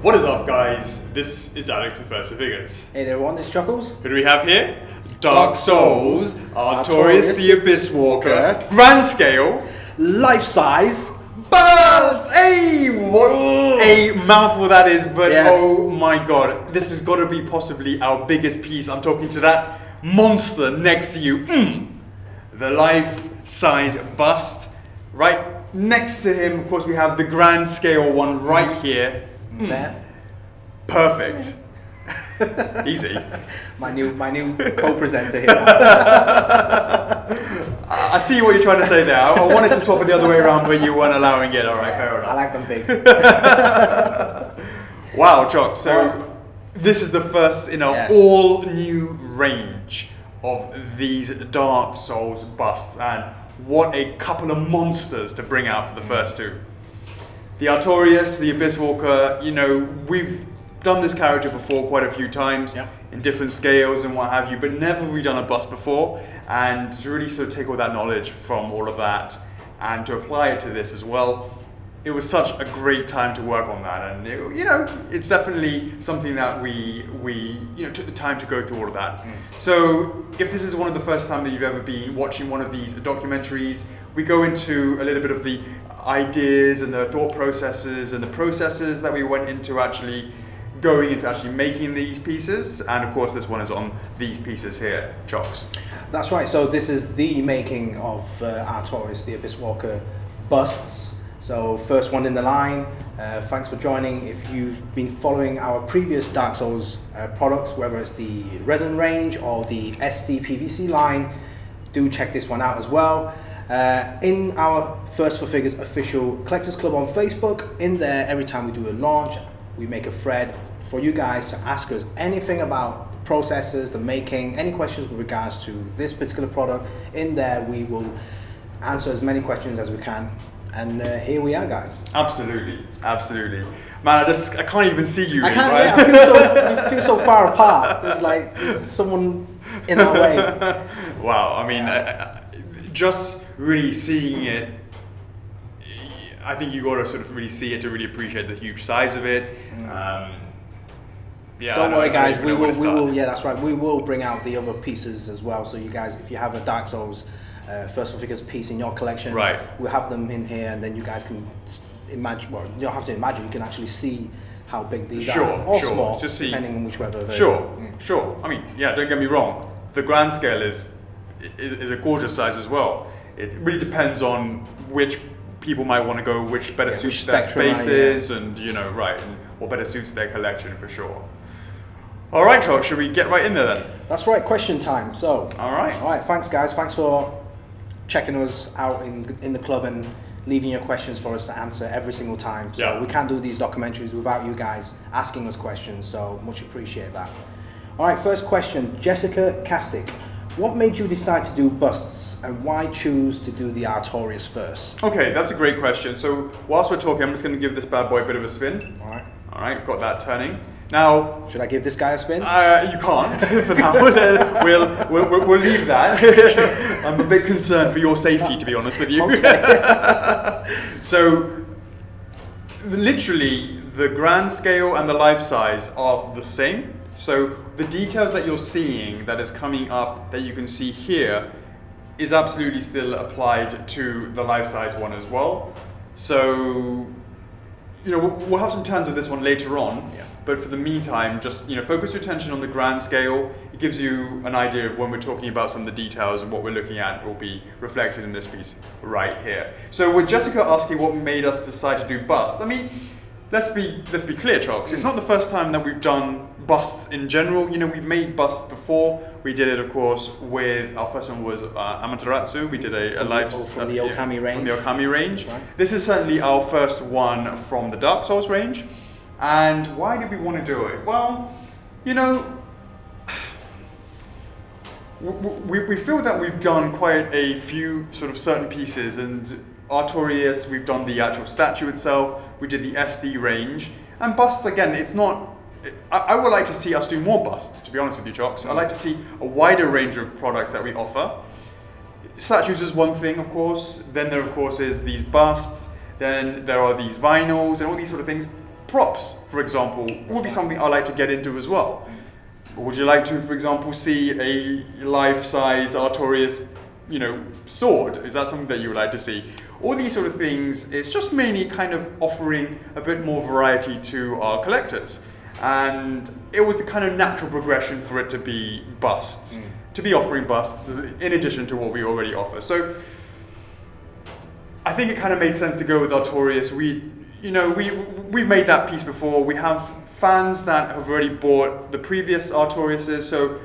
What is up, guys? This is Alex of F4F. Hey there, everyone. This is Chuckles. Who do we have here? Dark Souls, Artorias the Abysswalker, Grand Scale, Life Size, Buzz! Hey, what a mouthful that is, but Yes. oh my god, this has got to be possibly our biggest piece. I'm talking to that monster next to you. The life-size bust. Right next to him, of course, we have the Grand Scale one right here. There. Perfect. Easy. My new co-presenter here. I see what you're trying to say there. I wanted to swap it the other way around, but you weren't allowing it. All right, fair enough. I like them big. Wow, Jock. So this is the first in our all new range of these Dark Souls busts, and what a couple of monsters to bring out for the first two. The Artorias, the Abysswalker, you know, we've done this character before quite a few times in different scales and what have you, but never really done a bust before. And to really sort of take all that knowledge from all of that and to apply it to this as well, it was such a great time to work on that. And you know, it's definitely something that we took the time to go through all of that. So if this is one of the first time that you've ever been watching one of these documentaries, we go into a little bit of the ideas and the thought processes and the processes that we went into actually going into actually making these pieces, and of course this one is on these pieces here, Chocks. That's right. So this is the making of Artorias, the Abysswalker busts. So first one in the line. Thanks for joining. If you've been following our previous Dark Souls products, whether it's the resin range or the SD PVC line, do check this one out as well. In our F4F official collectors club on Facebook, in there every time we do a launch, we make a thread for you guys to ask us anything about the processes, the making, any questions with regards to this particular product. In there we will answer as many questions as we can, and here we are, guys. Absolutely. Man, I can't even see you. I can't. Right? Yeah, I feel so far apart. It's like there's someone in our way. Wow. I mean, just really seeing it, I think you got to sort of really see it to really appreciate the huge size of it. Don't worry, guys. We will. Yeah, that's right. We will bring out the other pieces as well. So you guys, if you have a Dark Souls F4F piece in your collection, we'll have them in here, and then you guys can imagine. Well, you don't have to imagine. You can actually see how big these are, or small, just depending on whichever version. Sure. I mean, yeah. Don't get me wrong. The Grand Scale is a gorgeous size as well. It really depends on which people might want to go, which better suits their spaces, and and what better suits their collection for sure. All right, Chuck, should we get right in there then? That's right, question time. So, all right, thanks guys. Thanks for checking us out in the club and leaving your questions for us to answer every single time. So we can't do these documentaries without you guys asking us questions. So much appreciate that. All right, first question, Jessica Castic. What made you decide to do busts, and why choose to do the Artorias first? Okay, that's a great question. So whilst we're talking, I'm just going to give this bad boy a bit of a spin. All right, got that turning. Now, should I give this guy a spin? You can't for now. We'll leave that. I'm a bit concerned for your safety, to be honest with you. Okay. So, literally, the Grand Scale and the Life Size are the same. So the details that you're seeing that is coming up that you can see here is absolutely still applied to the life size one as well. So, we'll have some turns of this one later on, but for the meantime, just focus your attention on the Grand Scale. It gives you an idea of when we're talking about some of the details and what we're looking at will be reflected in this piece right here. So with Jessica asking what made us decide to do busts, I mean, let's be clear, Chocks. It's not the first time that we've done busts in general. We've made busts before. We did it, of course, with our first one was Amaterasu. We did a live from the Okami range. From the Okami range. Right. This is certainly our first one from the Dark Souls range. And why did we want to do it? Well, we feel that we've done quite a few sort of certain pieces, and Artorias, we've done the actual statue itself. We did the SD range, and busts again. It's not. I would like to see us do more busts, to be honest with you, Chocks. I'd like to see a wider range of products that we offer. Statues is one thing, of course. Then there, of course, is these busts. Then there are these vinyls and all these sort of things. props, for example, would be something I like to get into as well. Would you like to, for example, see a life-size Artorias, sword? Is that something that you would like to see? All these sort of things, it's just mainly kind of offering a bit more variety to our collectors. And it was the kind of natural progression for it to be busts, to be offering busts in addition to what we already offer. So I think it kind of made sense to go with Artorias. We've made that piece before. We have fans that have already bought the previous Artoriases, so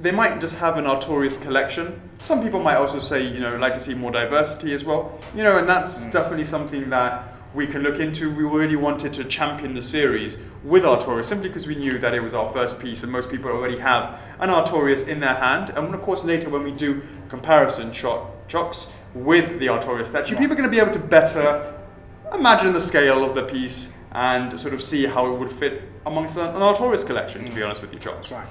they might just have an Artorias collection. Some people might also say, like to see more diversity as well. And that's definitely something that we can look into. We really wanted to champion the series with Artorias simply because we knew that it was our first piece and most people already have an Artorias in their hand. And of course later when we do comparison shocks with the Artorias statue, people are going to be able to better imagine the scale of the piece and sort of see how it would fit amongst an Artorias collection, to be honest with you, Chocks. Right.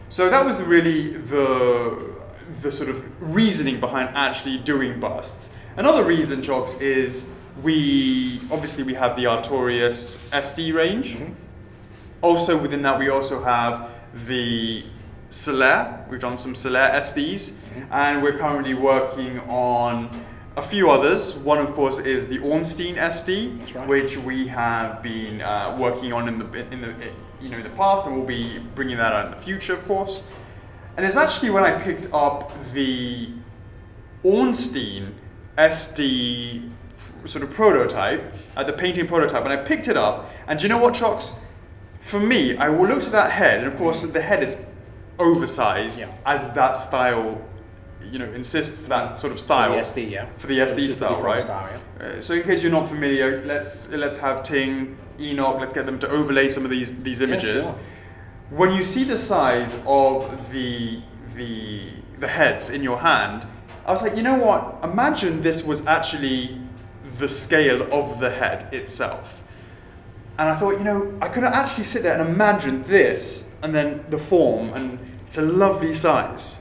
So that was really the sort of reasoning behind actually doing busts. Another reason, Chocks, is we have the Artorias SD range. Also within that we also have the Solaire. We've done some Solaire SDs, and we're currently working on a few others. One, of course, is the Ornstein SD, which we have been working on in the past, and we'll be bringing that out in the future, of course. And it's actually when I picked up the Ornstein SD sort of prototype, the painting prototype, and I picked it up, and do you know what, Chocks? For me, I looked at that head, and of course the head is oversized as that style insists for that sort of style. For the SD, For the SD style, right? So in case you're not familiar, let's have Ting, Enoch, let's get them to overlay some of these images. Sure. When you see the size of the heads in your hand, I was like, you know what? Imagine this was actually the scale of the head itself. And I thought, I could actually sit there and imagine this and then the form, and it's a lovely size.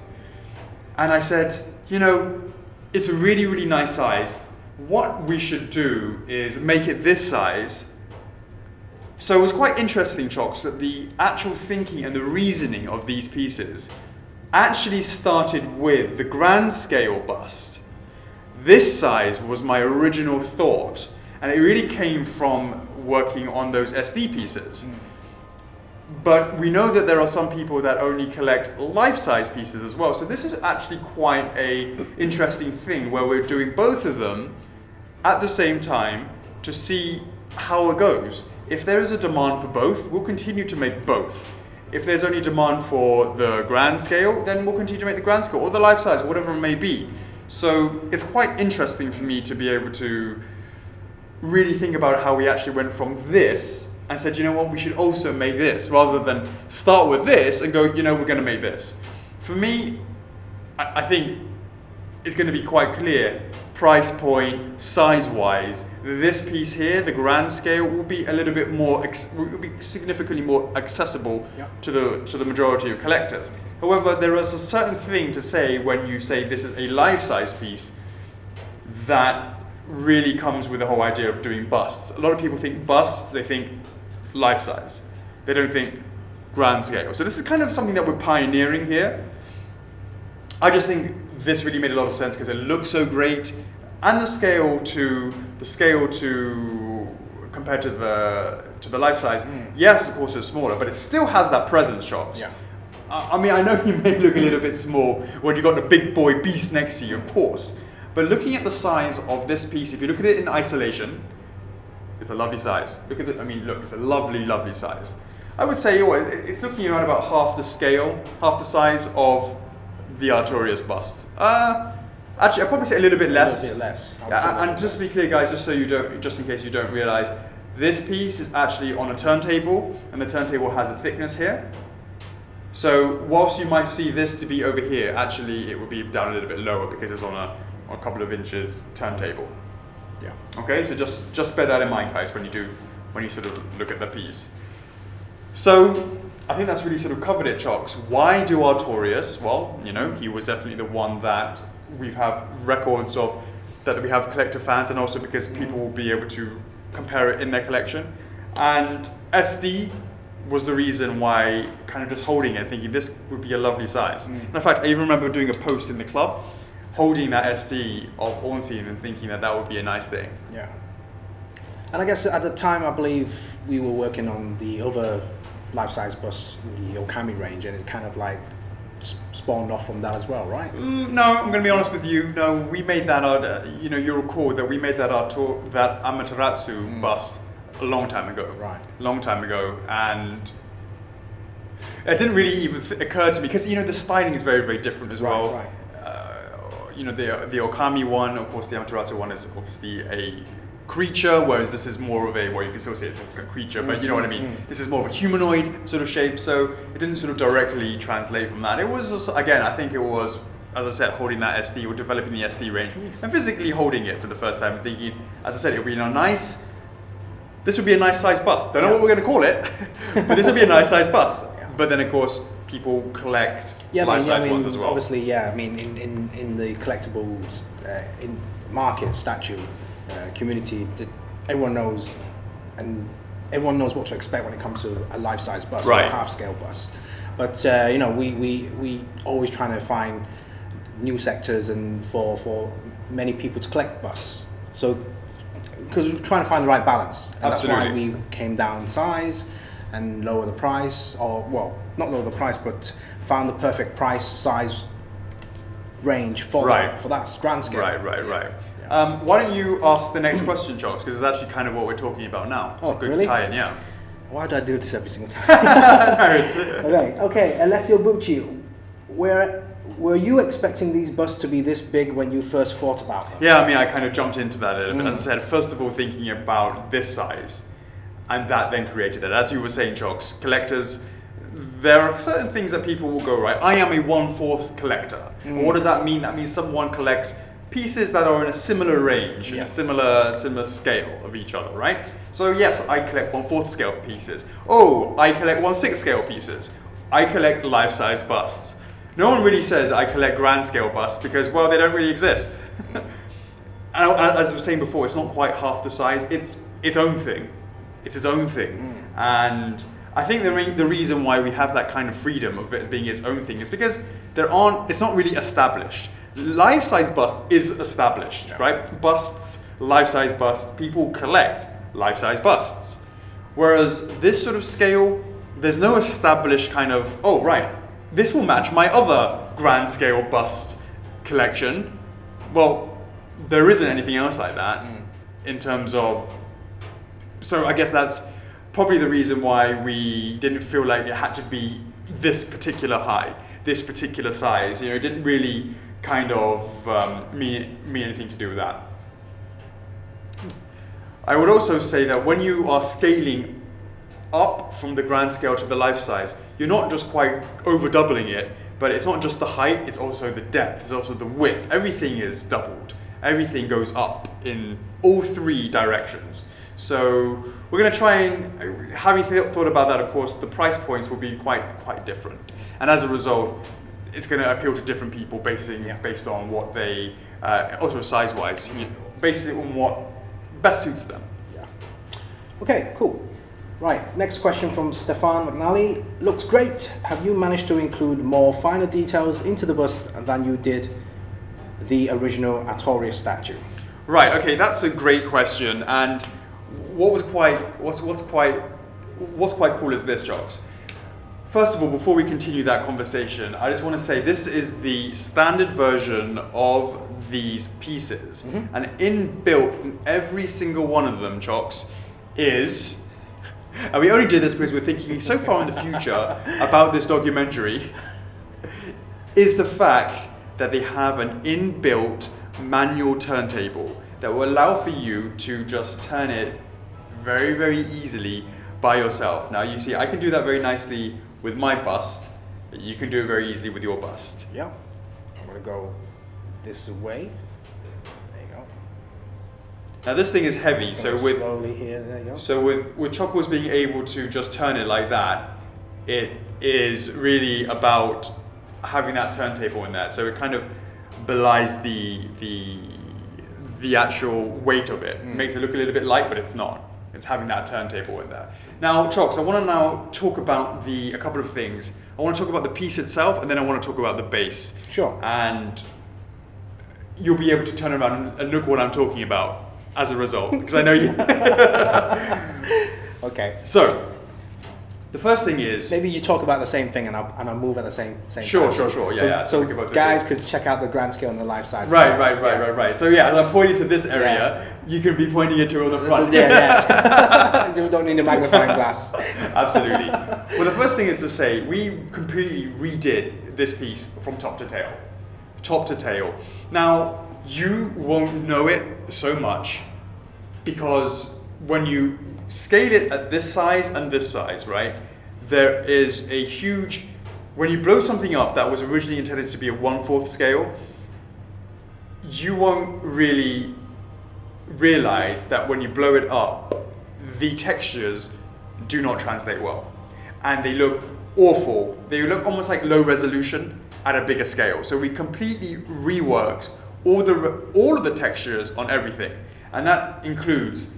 And I said, it's a really, really nice size. What we should do is make it this size. So it was quite interesting, Chocks, that the actual thinking and the reasoning of these pieces actually started with the grand scale bust. This size was my original thought, and it really came from working on those SD pieces. But we know that there are some people that only collect life-size pieces as well. So this is actually quite an interesting thing where we're doing both of them at the same time to see how it goes. If there is a demand for both, we'll continue to make both. If there's only demand for the grand scale, then we'll continue to make the grand scale or the life-size or whatever it may be. So it's quite interesting for me to be able to really think about how we actually went from this and said, what, we should also make this, rather than start with this and go, we're going to make this. For me, I think it's going to be quite clear, price point, size-wise, this piece here, the grand scale, will be a little bit more, will be significantly more accessible to the majority of collectors. However, there is a certain thing to say when you say this is a life-size piece that really comes with the whole idea of doing busts. A lot of people think busts, they think life-size. They don't think grand scale. So this is kind of something that we're pioneering here. I just think this really made a lot of sense because it looks so great, and the scale to compared to the life-size, yes, of course it's smaller, but it still has that presence, Chocks. Yeah. I mean, I know you may look a little bit small when you've got the big boy beast next to you, of course. But looking at the size of this piece, if you look at it in isolation, it's a lovely size. Look, it's a lovely, lovely size. I would say it's looking around about half the scale, half the size of the Artorias bust. Actually, I'd probably say a little bit less. A little bit less. And just to be clear, guys, just in case you don't realize, this piece is actually on a turntable, and the turntable has a thickness here. So whilst you might see this to be over here, actually it would be down a little bit lower because it's on a couple of inches turntable. Yeah. Okay, so just bear that in mind, guys, when you sort of look at the piece. So I think that's really sort of covered it, Chocks. Why do Artorias? Well, he was definitely the one that we have records of, that we have collector fans, and also because people will be able to compare it in their collection. And SD was the reason why kind of just holding it, thinking this would be a lovely size. And in fact, I even remember doing a post in the club, holding that SD of Ornstein and thinking that that would be a nice thing. Yeah. And I guess at the time, I believe we were working on the other life-size bus, the Okami range, and it kind of like spawned off from that as well, right? No, I'm going to be honest with you. No, we made that, you recall that we made that Amaterasu bus a long time ago. Right. Long time ago. And it didn't really even occur to me, because, the styling is very, very different as well. Right. The Okami one, of course, the Amaterasu one is obviously a creature, whereas this is more of a, well, you can still say it's a creature, but you know what I mean. This is more of a humanoid sort of shape, so it didn't sort of directly translate from that. It was just, again, I think it was, as I said, holding that SD or developing the SD range and physically holding it for the first time and thinking, as I said, this would be a nice size bus. Don't know what we're going to call it, but this would be a nice size bus. But then, of course, people collect life-size ones as well. Obviously, in the collectibles in market statue community, everyone knows what to expect when it comes to a life-size bus or a half-scale bus. But we always trying to find new sectors and for many people to collect bus. So because we're trying to find the right balance, and Absolutely. That's why we came down in size and lower the price, or well, not lower the price, but found the perfect price size range for that grand scale. Right. Why don't you ask the next question, Charles? Because it's actually kind of what we're talking about now. It's a good really? tie-in, yeah. Why do I do this every single time? Okay. Alessio Bucci, were you expecting these busts to be this big when you first thought about them? Yeah, I kind of jumped into that a little bit. As I said, first of all, thinking about this size, and that then created it. As you were saying, Chocks, collectors, there are certain things that people will go, right, I am a 1/4 collector. What does that mean? That means someone collects pieces that are in a similar range, in a similar scale of each other, right? So yes, I collect 1/4 scale pieces. Oh, I collect 1/6 scale pieces. I collect life-size busts. No one really says I collect grand scale busts because, well, they don't really exist. And as I was saying before, it's not quite half the size. It's its own thing. It's its own thing. And I think the reason why we have that kind of freedom of it being its own thing is because it's not really established. Life-size bust is established, right? Busts, life-size busts, people collect life-size busts. Whereas this sort of scale, there's no established kind of, oh, right, this will match my other grand scale bust collection. Well, there isn't anything else like that in terms of, so I guess that's probably the reason why we didn't feel like it had to be this particular height, this particular size. It didn't really kind of mean anything to do with that. I would also say that when you are scaling up from the grand scale to the life size, you're not just quite over doubling it, but it's not just the height, it's also the depth, it's also the width. Everything is doubled. Everything goes up in all three directions. So we're going to try and, having thought about that, of course, the price points will be quite different. And as a result, it's going to appeal to different people based on what they, also size-wise, based on what best suits them. Yeah. Okay, cool. Right, next question from Stefan McNally. Looks great. Have you managed to include more finer details into the bust than you did the original Artorias statue? Right, okay, that's a great question. And what's quite cool is this, Jocks. First of all, before we continue that conversation, I just want to say this is the standard version of these pieces. And inbuilt in every single one of them, Chocks, is, and we only did this because we're thinking so far in the future about this documentary, is the fact that they have an inbuilt manual turntable that will allow for you to just turn it very, very easily by yourself. Now you see, I can do that very nicely with my bust. You can do it very easily with your bust. Yeah. I'm gonna go this way. There you go. Now this thing is heavy, so with slowly here, there you go. So with Choco's being able to just turn it like that, it is really about having that turntable in there. So it kind of belies the actual weight of it. Makes it look a little bit light, but it's not. It's having that turntable in there. Now, Chocks, I want to now talk about a couple of things. I want to talk about the piece itself, and then I want to talk about the base. Sure. And you'll be able to turn around and look what I'm talking about as a result, because I know you. Okay. So, the first thing is... Maybe you talk about the same thing and I'll move at the same Sure, time. Sure. So guys could check out the grand scale and the life size. Right. So yeah, as I'm pointing to this area, you can be pointing it to on the front. Yeah. You don't need a magnifying glass. Absolutely. Well, the first thing is to say, we completely redid this piece from top to tail. Top to tail. Now, you won't know it so much because when you scale it at this size and this size, right? There is a huge, when you blow something up that was originally intended to be a 1/4 scale, you won't really realize that when you blow it up, the textures do not translate well. And they look awful. They look almost like low resolution at a bigger scale. So we completely reworked all of the textures on everything. And that includes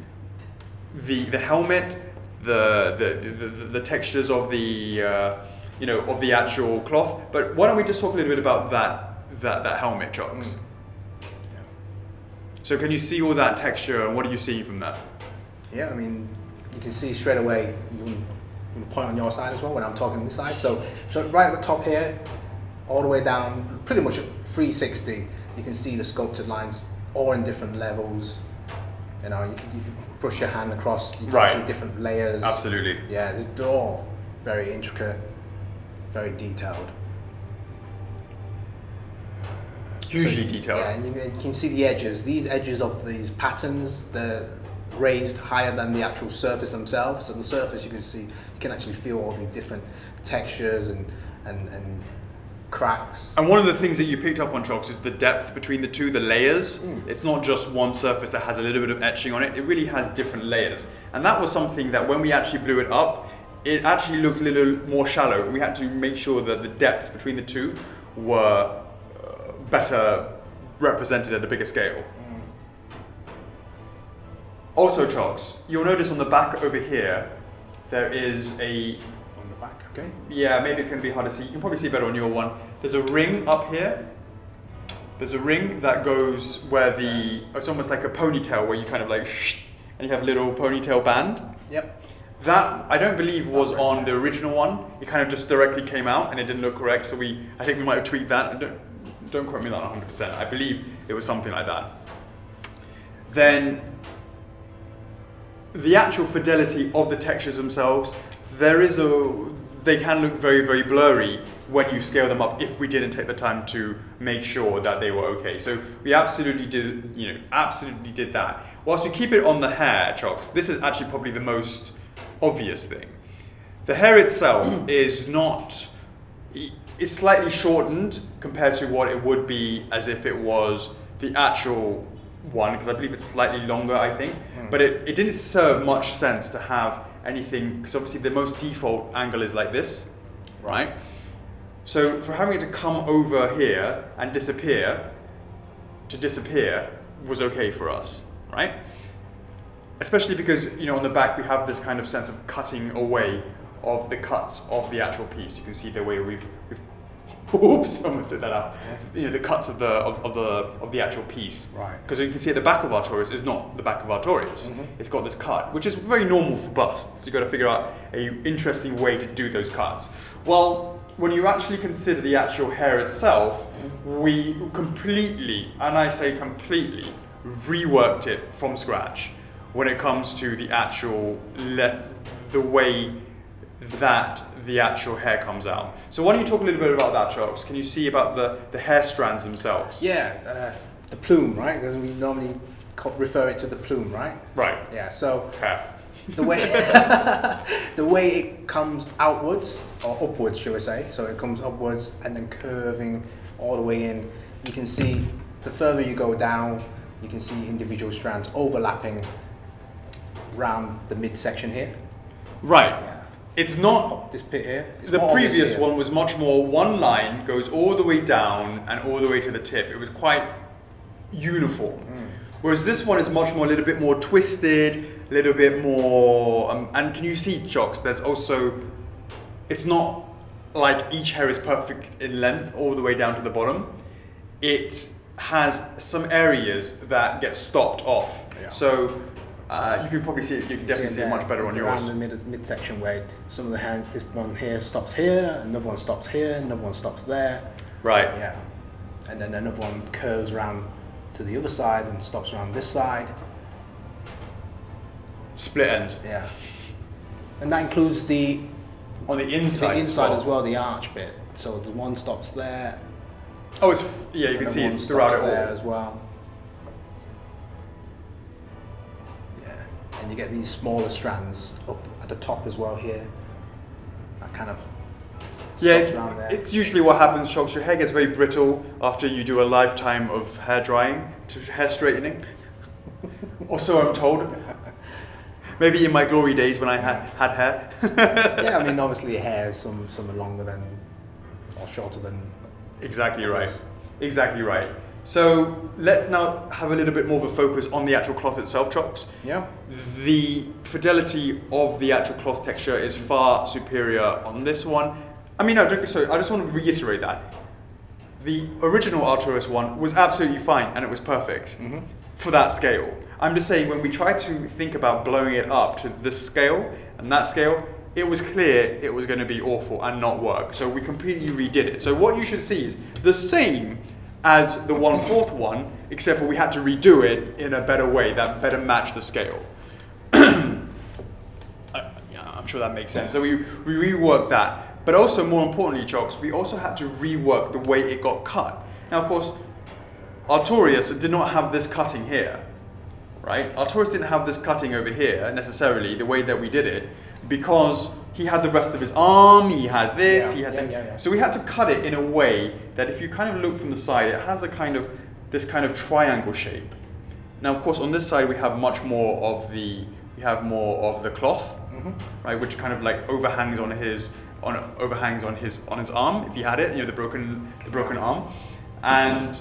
the helmet, the textures of the of the actual cloth. But why don't we just talk a little bit about that helmet, Chocks? Yeah. So can you see all that texture, and what are you seeing from that? Yeah, I mean, you can see straight away. You can point on your side as well when I'm talking this side. So right at the top here, all the way down, pretty much at 360, you can see the sculpted lines all in different levels. You know, you can push your hand across, you can see different layers. Absolutely. Yeah, they're all very intricate, very detailed. Hugely detailed. Yeah, and you can see the edges. These edges of these patterns, they're raised higher than the actual surface themselves. So the surface, you can see, you can actually feel all the different textures and cracks. And one of the things that you picked up on, Chocks, is the depth between the two, the layers. It's not just one surface that has a little bit of etching on it. It really has different layers. And that was something that when we actually blew it up, it actually looked a little more shallow. We had to make sure that the depths between the two were better represented at a bigger scale. Also, Chocks, you'll notice on the back over here, there is a... On the back, okay. Yeah, maybe it's going to be hard to see. You can probably see better on your one. There's a ring up here. There's a ring that goes where it's almost like a ponytail where you kind of like and you have a little ponytail band. Yep. That, I don't believe, was on the original one. It kind of just directly came out and it didn't look correct. So I think we might have tweaked that. Don't quote me on that 100%. I believe it was something like that. Then the actual fidelity of the textures themselves, they can look very, very blurry when you scale them up if we didn't take the time to make sure that they were okay. So we absolutely did that. Whilst we keep it on the hair, Chocks, this is actually probably the most obvious thing. The hair itself is slightly shortened compared to what it would be as if it was the actual one, because I believe it's slightly longer, I think. But it didn't serve much sense to have anything, because obviously the most default angle is like this, right? So for having it to come over here and disappear was okay for us, right? Especially because, on the back we have this kind of sense of cutting away of the cuts of the actual piece. You can see the way we've oops, almost did that out. The cuts of the actual piece. Right. Because you can see at the back of Artorias is not the back of Artorias. It's got this cut, which is very normal for busts. You've got to figure out an interesting way to do those cuts. Well, when you actually consider the actual hair itself, we completely, and I say completely, reworked it from scratch when it comes to the actual, the way that the actual hair comes out. So why don't you talk a little bit about that, Chocks? Can you see about the hair strands themselves? Yeah, the plume, right? Because we normally refer it to the plume, right? Right. Yeah, so hair. the way it comes outwards, or upwards, shall we say, so it comes upwards and then curving all the way in. You can see the further you go down, you can see individual strands overlapping around the midsection here. Right. Yeah. It's not this pit here. The previous one was much more one line goes all the way down and all the way to the tip. It was quite uniform. Whereas this one is much more, a little bit more twisted, a little bit more. And can you see, Chocks? There's also, it's not like each hair is perfect in length all the way down to the bottom. It has some areas that get stopped off. Yeah. So you can probably see it. You can definitely see it much better on yours. Around the midsection where some of the hair, this one here stops here, another one stops here, another one stops there. Right. Yeah. And then another one curves around to the other side and stops around this side. Split ends. Yeah. And that includes on the inside. The inside as well, the arch bit. So the one stops there. Oh, it's you can see it's throughout it all there as well. Yeah. And you get these smaller strands up at the top as well here. That kind of it's usually what happens, Chocks. Your hair gets very brittle after you do a lifetime of hair drying to hair straightening. Or so I'm told. Maybe in my glory days when I had hair. Yeah, I mean, obviously hair, some are longer than, or shorter than. Exactly right. Exactly right. So let's now have a little bit more of a focus on the actual cloth itself, Chocks. Yeah. The fidelity of the actual cloth texture is far superior on this one. I mean, no, sorry, I just want to reiterate that. The original Artorias one was absolutely fine and it was perfect for that scale. I'm just saying when we tried to think about blowing it up to this scale and that scale, it was clear it was going to be awful and not work. So we completely redid it. So what you should see is the same as the 1/4 one, except for we had to redo it in a better way that better matched the scale. I'm sure that makes sense. So we reworked that. But also, more importantly, Chocks, we also had to rework the way it got cut. Now, of course, Artorias did not have this cutting here, right? Artorias didn't have this cutting over here, necessarily, the way that we did it, because he had the rest of his arm, he had this, he had that. So we had to cut it in a way that if you kind of look from the side, it has this kind of triangle shape. Now, of course, on this side, we have much more of the cloth, right, which kind of like overhangs on his arm if he had it, the broken arm, and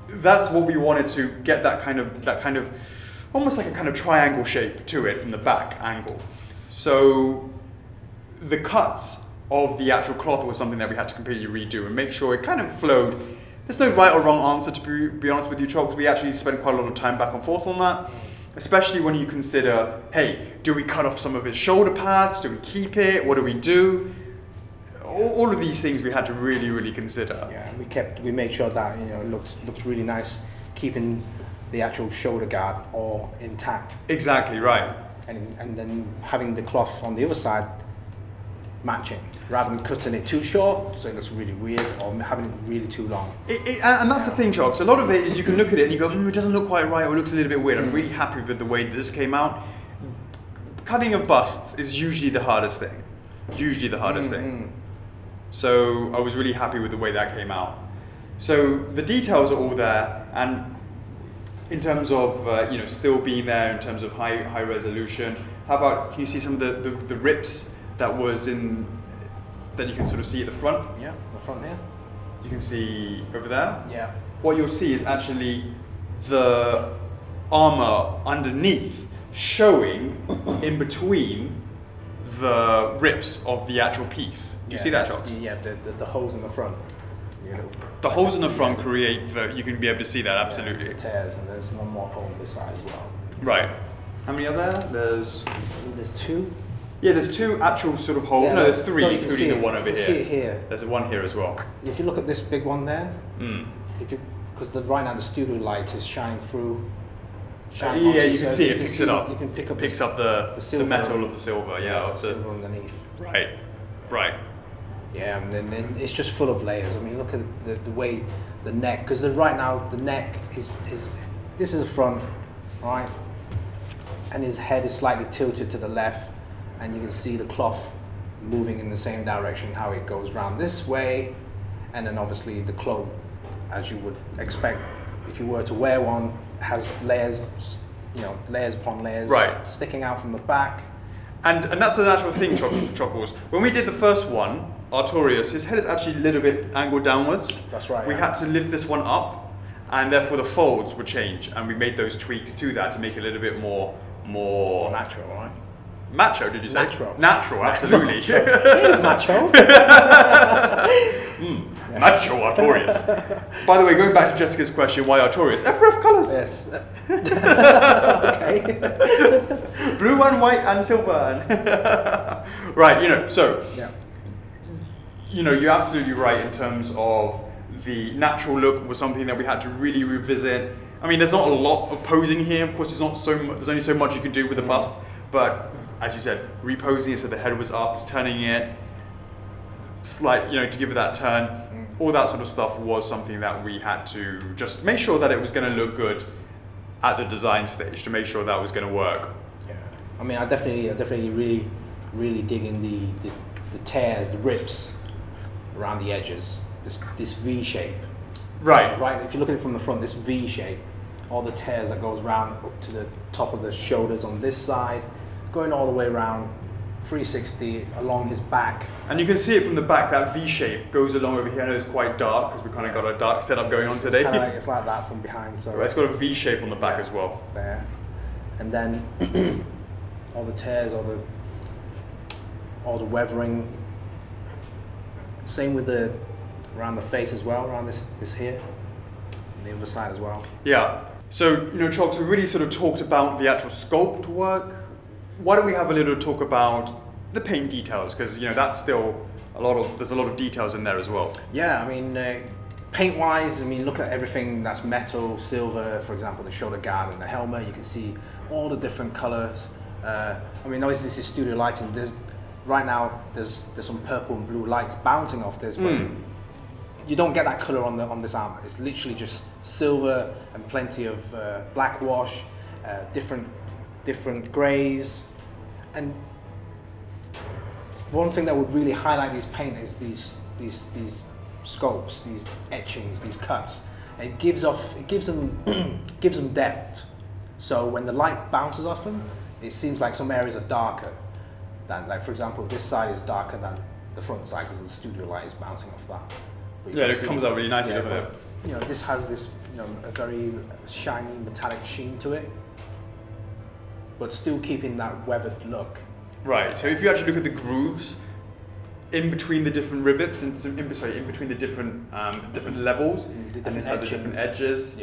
that's what we wanted to get that kind of almost like a kind of triangle shape to it from the back angle. So the cuts of the actual cloth was something that we had to completely redo and make sure it kind of flowed. There's no right or wrong answer, to be honest with you, Chocks. We actually spent quite a lot of time back and forth on that. Especially when you consider, hey, do we cut off some of his shoulder pads? Do we keep it? What do we do? All of these things we had to really, really consider. Yeah, we made sure that it looked really nice, keeping the actual shoulder guard all intact. Exactly right. And then having the cloth on the other side matching, rather than cutting it too short, so it looks really weird, or having it really too long. And that's the thing, Chocks. A lot of it is you can look at it and you go, it doesn't look quite right, or it looks a little bit weird. I'm really happy with the way this came out. Cutting of busts is usually the hardest thing. Thing. So I was really happy with the way that came out. So the details are all there, and in terms of still being there in terms of high resolution. How about, can you see some of the rips that you can sort of see at the front? Yeah, the front here. You can see over there. Yeah. What you'll see is actually the armor underneath showing in between the rips of the actual piece. Do you see that, Chocks? Yeah, the holes in the front. The holes in the front create you can be able to see that, absolutely. The tears, and there's one more hole on this side as well. Right. How many are there? There's two. Yeah, there's two actual sort of holes. No, there's three, including the one over here. You can see it here. There's one here as well. If you look at this big one there, because right now the studio light is shining through. You can see it picks it up. You can pick up the metal of the silver. The silver underneath. Right. Yeah, and then it's just full of layers. I mean, look at the way the neck, because right now the neck this is the front, right, and his head is slightly tilted to the left, and you can see the cloth moving in the same direction, how it goes round this way, and then obviously the cloak, as you would expect if you were to wear one, has layers, layers upon layers, sticking out from the back. And that's a natural thing, Chockles. When we did the first one, Artorias, his head is actually a little bit angled downwards. That's right. We had to lift this one up, and therefore the folds would change, and we made those tweaks to that to make it a little bit more more natural, right? Macho, did you say? Natural, absolutely. It is macho. Macho Artorias. By the way, going back to Jessica's question, why Artorias? F4F colours. Yes. Okay. Blue and white and silver. Right, so, you're absolutely right in terms of the natural look was something that we had to really revisit. I mean, there's not a lot of posing here. Of course, there's only so much you can do with the bust, but as you said, reposing it so the head was up, turning it to give it that turn, all that sort of stuff was something that we had to just make sure that it was going to look good at the design stage to make sure that was going to work. Yeah, I mean, I definitely really dig in the tears, the rips around the edges, this V shape. Right. Right. If you look at it from the front, this V shape, all the tears that goes round up to the top of the shoulders on this side, going all the way around 360 along his back. And you can see it from the back, that V shape goes along over here. I know it's quite dark because we kind of got a dark setup going on today. It's like that from behind. So it's got a V shape on the back as well. There. And then all the tears, all the weathering. Same with around the face as well, around this here, and the other side as well. Yeah. So, Chalks, we really sort of talked about the actual sculpt work. Why don't we have a little talk about the paint details? Because, that's still there's a lot of details in there as well. Yeah, I mean, paint-wise, look at everything that's metal, silver, for example, the shoulder guard and the helmet. You can see all the different colors. Obviously this is studio lighting. Right now, there's some purple and blue lights bouncing off this, but you don't get that color on this armor. It's literally just silver and plenty of black wash, different grays, and one thing that would really highlight these paint is these sculpts, these etchings, these cuts. It gives them depth. So when the light bounces off them, it seems like some areas are darker. Like for example, this side is darker than the front side because the studio light is bouncing off that. It comes out really nicely, doesn't it? This has this, a very shiny metallic sheen to it, but still keeping that weathered look. Right. So if you actually look at the grooves in between the different rivets, in between the different levels, the different edges,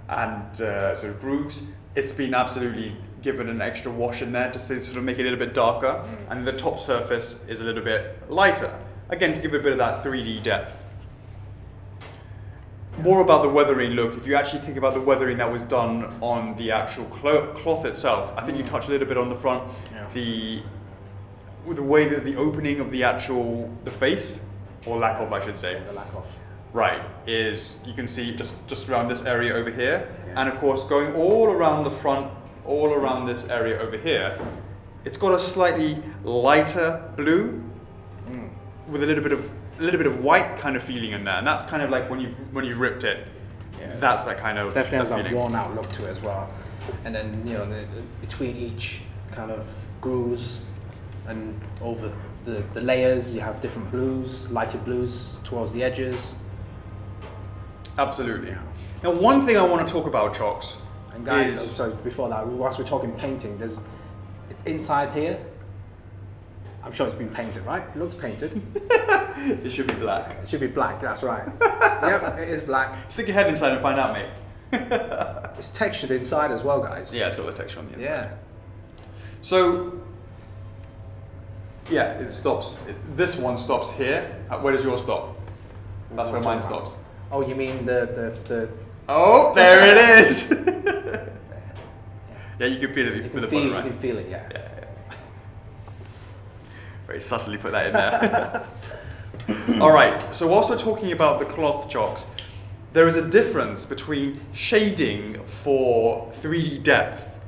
and sort of grooves, it's been absolutely given an extra wash in there to sort of make it a little bit darker, and the top surface is a little bit lighter, again to give it a bit of that 3D depth. More about the weathering look. If you actually think about the weathering that was done on the actual cloth itself, I think you touched a little bit on the front, the way that the opening of the face, or lack of, I should say. The lack of. Right, is you can see just around this area over here, and of course going all around the front, all around this area over here, it's got a slightly lighter blue with a little bit of white kind of feeling in there, and that's kind of like when you've ripped it. Yeah. That's that kind of definitely has that feeling. worn out look to it as well. And then between each kind of grooves and over the layers, you have different blues, lighter blues towards the edges. Absolutely. Now, one thing I want to talk about, Chalks, and guys, before that, whilst we're talking painting, there's inside here. I'm sure it's been painted, right? It looks painted. It should be black. It should be black, that's right. Yep, it is black. Stick your head inside and find out, mate. It's textured inside as well, guys. Yeah, it's got the texture on the inside. Yeah. So, yeah, it stops. This one stops here. Where does yours stop? That's where mine stops. Oh, you mean the... Oh, there it is! Yeah, you can feel it with the bottom, right? You can feel it, yeah. Very subtly put that in there. All right, so whilst we're talking about the cloth, Chalks, there is a difference between shading for 3D depth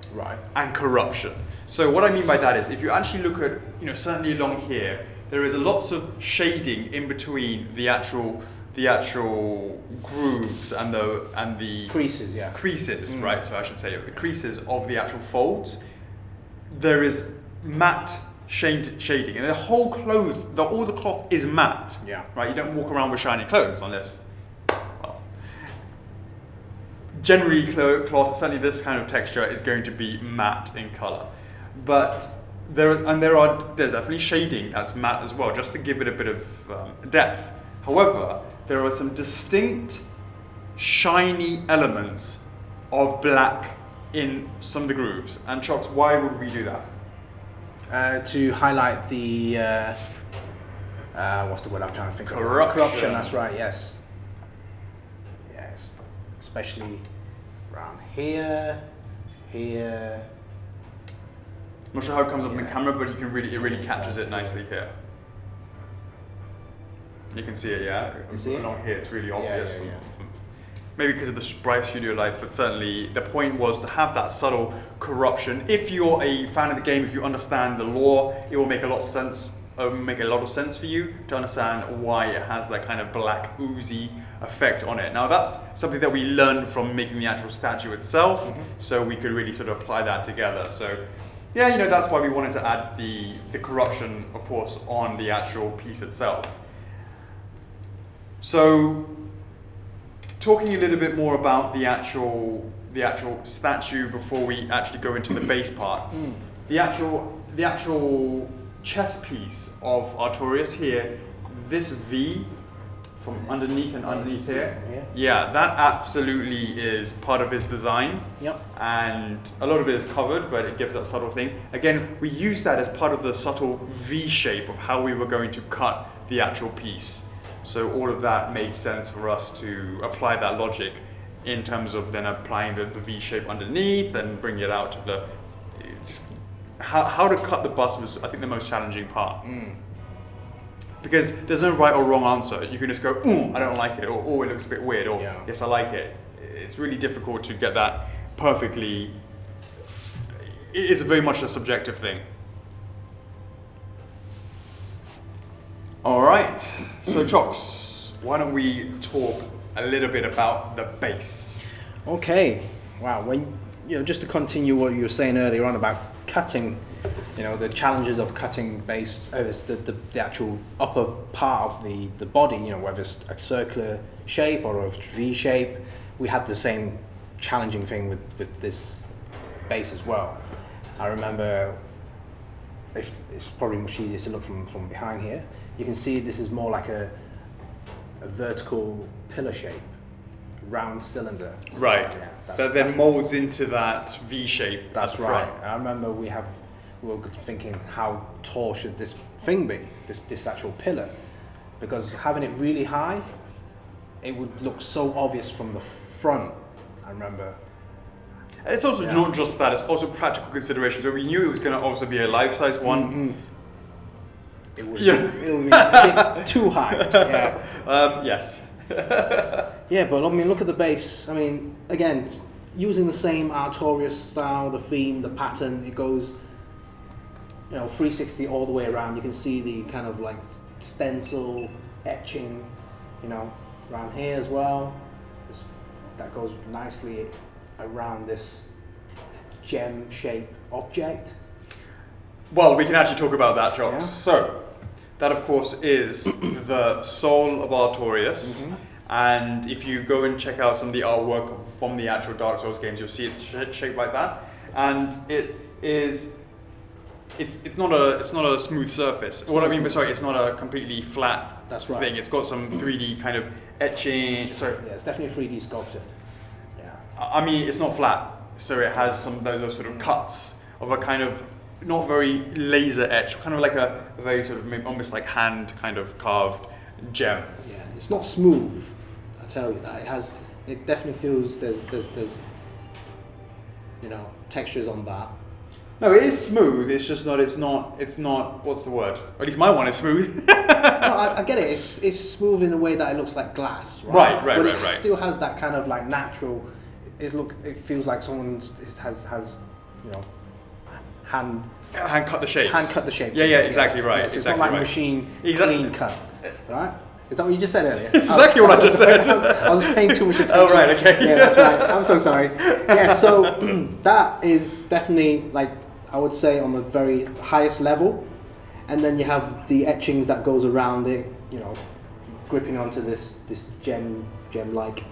and corruption. So what I mean by that is, if you actually look at, certainly along here, there is lots of shading in between the actual grooves and the creases, creases, right? So I should say the creases of the actual folds. There is matte shading, and the whole all the cloth is matte. Yeah. Right. You don't walk around with shiny clothes unless. Well, generally cloth, certainly this kind of texture, is going to be matte in color. But there's definitely shading that's matte as well, just to give it a bit of depth. However, there are some distinct shiny elements of black in some of the grooves. And Chocks, why would we do that? To highlight the what's the word I'm trying to think of? Corruption. That's right. Yes. Yes. Especially around here. I'm not sure how it comes up in the camera, but it really captures it nicely here. You can see it, yeah. You see it? Along here, it's really obvious. Yeah. Maybe because of the bright studio lights, but certainly the point was to have that subtle corruption. If you're a fan of the game, if you understand the lore, it will make a lot of sense. Make a lot of sense for you to understand why it has that kind of black oozy effect on it. Now that's something that we learned from making the actual statue itself, so we could really sort of apply that together. So yeah, that's why we wanted to add the corruption, of course, on the actual piece itself. So talking a little bit more about the actual statue before we actually go into the base part. The actual chest piece of Artorias here, this V from underneath here. Yeah, that absolutely is part of his design. Yep. And a lot of it is covered, but it gives that subtle thing. Again, we use that as part of the subtle V shape of how we were going to cut the actual piece. So all of that made sense for us to apply that logic in terms of then applying the V shape underneath and bring it out to the... How to cut the bust was, I think, the most challenging part. Because there's no right or wrong answer. You can just go, I don't like it, or oh, it looks a bit weird, or yes, I like it. It's really difficult to get that perfectly. It's very much a subjective thing. All right, so Chocks, why don't we talk a little bit about the base? Okay, wow. Just to continue what you were saying earlier on about cutting, the challenges of cutting base, the actual upper part of the body, whether it's a circular shape or a V shape, we had the same challenging thing with this base as well. I remember, it's probably much easier to look from behind here. You can see this is more like a vertical pillar shape, round cylinder. Right. Yeah, that then molds into that V shape. That's right. I remember we were thinking, how tall should this thing be? This actual pillar, because having it really high, it would look so obvious from the front. I remember. It's also not just that; it's also practical considerations. So we knew it was going to also be a life-size one. It would be a bit too high. Yeah. Yes. Yeah, but look at the base. Again, using the same Artorias style, the theme, the pattern, it goes, 360 all the way around. You can see the kind of like stencil etching, around here as well. That goes nicely around this gem-shaped object. Well, we can actually talk about that, Chocks. Yeah. So, that of course is the soul of Artorias. And if you go and check out some of the artwork from the actual Dark Souls games, you'll see it's shaped like that. And it's not a smooth surface. It's not a completely flat thing. It's got some 3D kind of etching. Yeah, it's definitely 3D sculpted. Yeah. It's not flat, so it has some of those sort of cuts of a kind of not very laser etched, kind of like a very sort of almost like hand kind of carved gem. Yeah, it's not smooth. I tell you that it definitely feels there's textures on that. No, it is smooth. It's just not. It's not. What's the word? Or at least my one is smooth. No, I get it. It's smooth in a way that it looks like glass, right? Right. But it still has that kind of like natural. It feels like someone has hand cut the shape. Hand cut the shape. Yeah, exactly right. Yes, it's not like machine clean cut, right? Is that what you just said earlier? It's exactly what I just said. I was paying too much attention. Oh, right, okay. Yeah, that's right. I'm so sorry. Yeah, so that is definitely, like, I would say on the very highest level. And then you have the etchings that goes around it, gripping onto this gem-like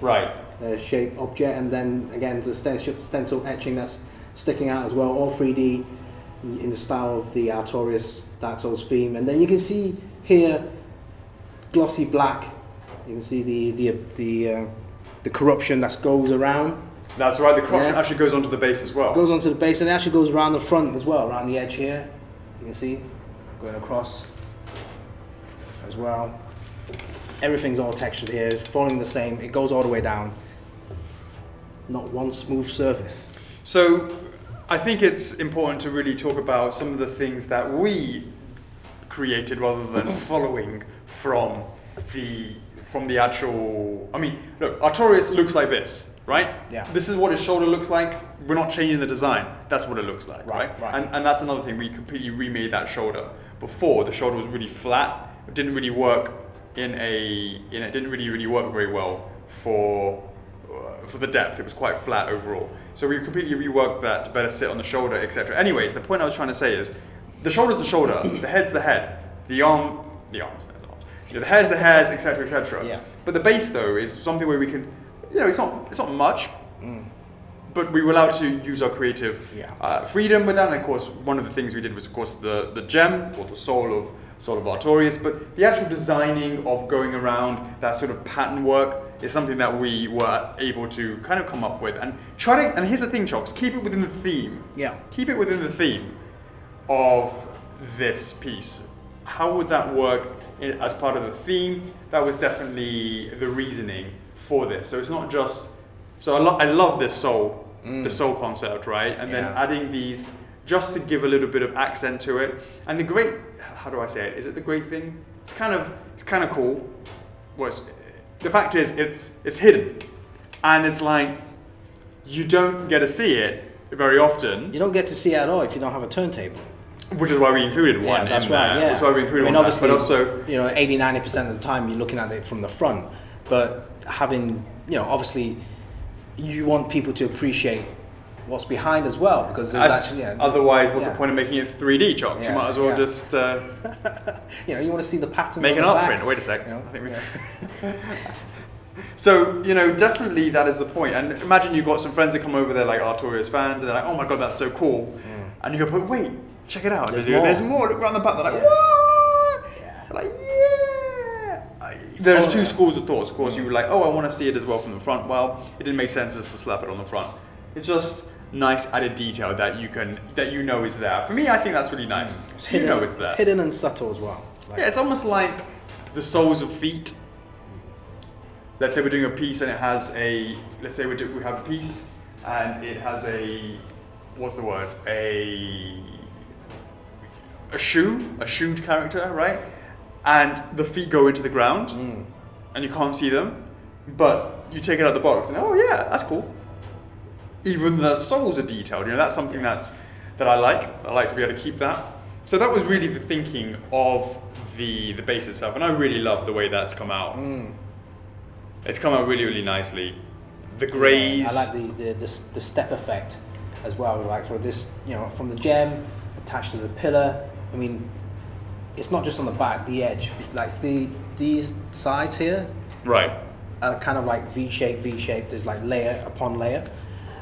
shape object, and then again the stencil etching that's sticking out as well, all 3D in the style of the Artorias Dark Souls theme. And then you can see here glossy black. You can see the corruption that goes around. That's right, the corruption actually goes onto the base as well. It goes onto the base, and it actually goes around the front as well, around the edge here. You can see going across as well. Everything's all textured here, following the same. It goes all the way down. Not one smooth surface. So I think it's important to really talk about some of the things that we created rather than following from the actual. I mean, look, Artorias looks like this, right? Yeah. This is what his shoulder looks like. We're not changing the design. That's what it looks like, right? And that's another thing. We completely remade that shoulder. Before, the shoulder was really flat. It didn't really work it didn't really work very well for the depth. It was quite flat overall. So we completely reworked that to better sit on the shoulder, etc. Anyways, the point I was trying to say is the shoulder's the shoulder, the head's the head, the arms, you know, the hair's the hairs, etc., etc. Yeah. But the base though is something where we can, you know, it's not much, but we were allowed to use our creative freedom with that. And of course, one of the things we did was, of course, the gem or the soul of Artorias. But the actual designing of going around that sort of pattern work is something that we were able to kind of come up with and try to. And here's the thing, Chops, keep it within the theme. Yeah. Keep it within the theme of this piece. How would that work as part of the theme? That was definitely the reasoning for this. So it's not just. So I love this soul, the soul concept, right? And then adding these just to give a little bit of accent to it. And the great, how do I say it? Is it the great thing? It's kind of cool. The fact is, it's hidden, and it's like you don't get to see it very often. You don't get to see it at all if you don't have a turntable. Which is why we included one. Yeah, that's right. Yeah. That's why we included one. Obviously, but also, 80-90% of the time you're looking at it from the front, but having, obviously, you want people to appreciate what's behind as well, because there's actually. Otherwise, what's the point of making it 3D, Chops? You might as well just. You want to see the pattern. Make an art print. Wait a sec. I think So, definitely that is the point. And imagine you've got some friends that come over, they're like Artorias fans, and they're like, oh my god, that's so cool. And you go, but wait, check it out. There's more. Look around the back. They're like, what? Yeah. They're like, yeah. There's two schools of thoughts. Of course, you were like, oh, I want to see it as well from the front. Well, it didn't make sense just to slap it on the front. It's just nice added detail that you know is there. For me, I think that's really nice. It's hidden, it's there. Hidden and subtle as well. It's almost like the soles of feet. Let's say we're doing a piece and it has a. Let's say we have a piece and it has a. What's the word? A shoed character, right? And the feet go into the ground, and you can't see them, but you take it out of the box and yeah, that's cool. Even the soles are detailed. That's something that I like. I like to be able to keep that. So that was really the thinking of the base itself, and I really love the way that's come out. It's come out really, really nicely. The greys. I like the step effect as well. Like for this, from the gem attached to the pillar. I mean, it's not just on the back, the edge. Like these sides here, right, are kind of like V-shape. There's like layer upon layer,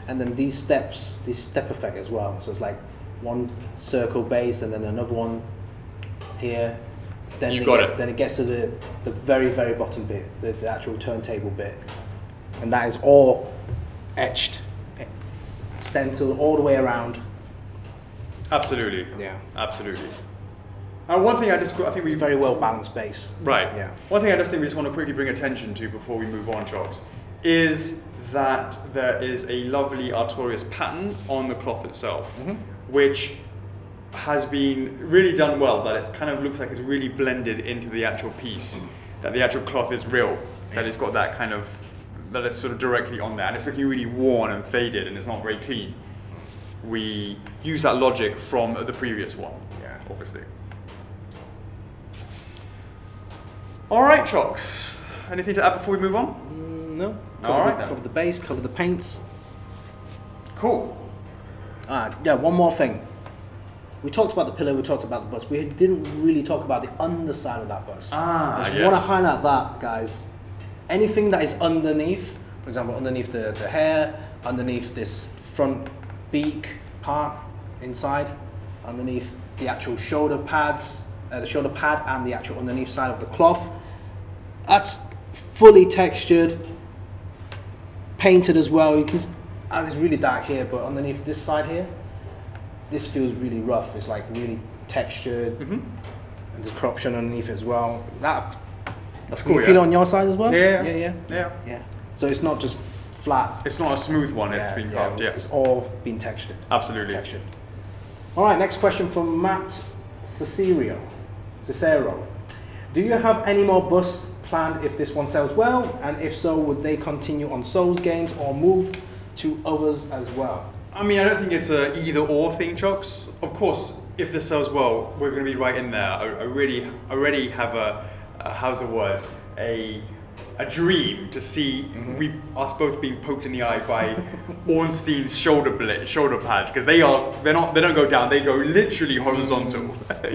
and then these step effect as well. So it's like one circle base and then another one here. Then it gets to the very, very bottom bit, the actual turntable bit, and that is all etched, stenciled all the way around. Absolutely. Yeah. Absolutely. And one thing I think we very well balanced base. Right. Yeah. One thing I just think we just want to quickly bring attention to before we move on, Chocks, is that there is a lovely Artorias pattern on the cloth itself, which has been really done well. That it kind of looks like it's really blended into the actual piece. That the actual cloth is real. That it's got that kind of that it's sort of directly on there, and it's looking really worn and faded, and it's not very clean. We use that logic from the previous one, obviously. All right, Chocks. Anything to add before we move on? No. Cover the base, cover the paints. Cool. One more thing. We talked about the pillar, we talked about the bus. We didn't really talk about the underside of that bus. I just want to highlight that, guys. Anything that is underneath for example, underneath the hair, underneath this front beak part inside, underneath the actual shoulder pads, the shoulder pad and the actual underneath side of the cloth. That's fully textured, painted as well. You can, it's really dark here, but underneath this side here, this feels really rough. It's like really textured, and there's corruption underneath it as well. That's cool. You feel it on your side as well? Yeah. So it's not just flat. It's not a smooth one. It's been carved. Yeah. It's all been textured. Absolutely. Textured. All right. Next question from Matt Cicero. Do you have any more busts planned if this one sells well? And if so, would they continue on Souls games or move to others as well? I mean, I don't think it's a either or thing, Chocks. Of course, if this sells well, we're going to be right in there. I already have a dream to see us both being poked in the eye by Ornstein's shoulder pads, because they don't go down, they go literally horizontal.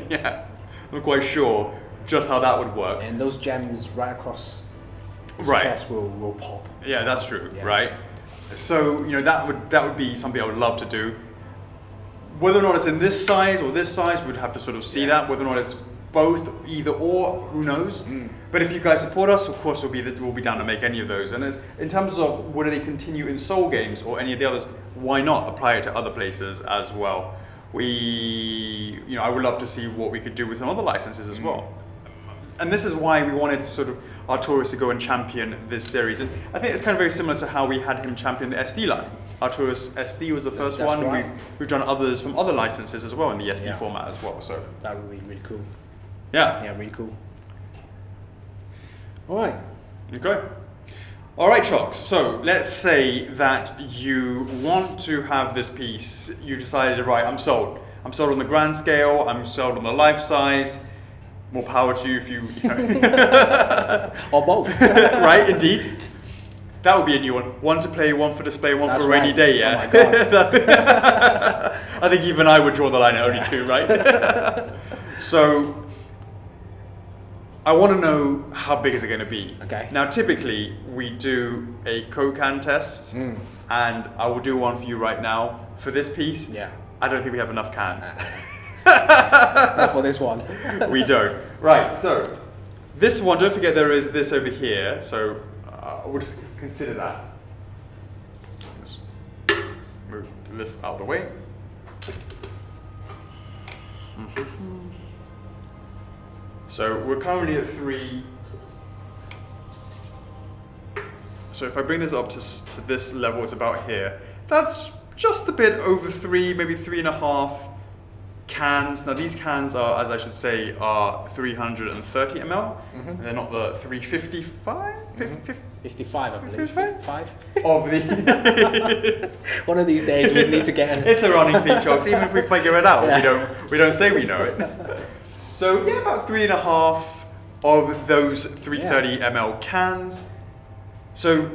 Yeah, I'm not quite sure just how that would work. And those gems right across the chest will pop. Yeah, that's true, right? So, that would be something I would love to do. Whether or not it's in this size or this size, we'd have to sort of see that. Whether or not it's both, either or, who knows? But if you guys support us, of course, we'll be down to make any of those. And in terms of whether they continue in Soul games or any of the others, why not apply it to other places as well? I would love to see what we could do with some other licenses as well. And this is why we wanted sort of Artorias to go and champion this series. And I think it's kind of very similar to how we had him champion the SD line. Artorias SD was the first one. Right. We've done others from other licenses as well in the SD format as well. So that would be really cool. Yeah. Yeah, really cool. All right. Okay. All right, Chocks. So let's say that you want to have this piece. You decided, right, I'm sold. I'm sold on the grand scale. I'm sold on the life size. More power to you if you or both. Right, indeed. That would be a new one. One to play, one for display, one for a rainy day, yeah? Oh my God. I think even I would draw the line at only two, right? So, I want to know how big is it going to be. Okay. Now, typically, we do a Kokan test, and I will do one for you right now. For this piece, I don't think we have enough cans. Not for this one. We don't. Right, so this one, don't forget there is this over here, so we'll just consider that. Let's move this out of the way. So we're currently at 3. So if I bring this up to this level, it's about here. That's just a bit over 3, maybe 3.5 cans. Now these cans are, as I should say, are 330 ml. They're not the 355? 55, I believe. 55? Of the... One of these days we need to get... It's a running thing, Chocks. Even if we figure it out, we don't say we know it. So yeah, about 3.5 of those 330 ml cans. So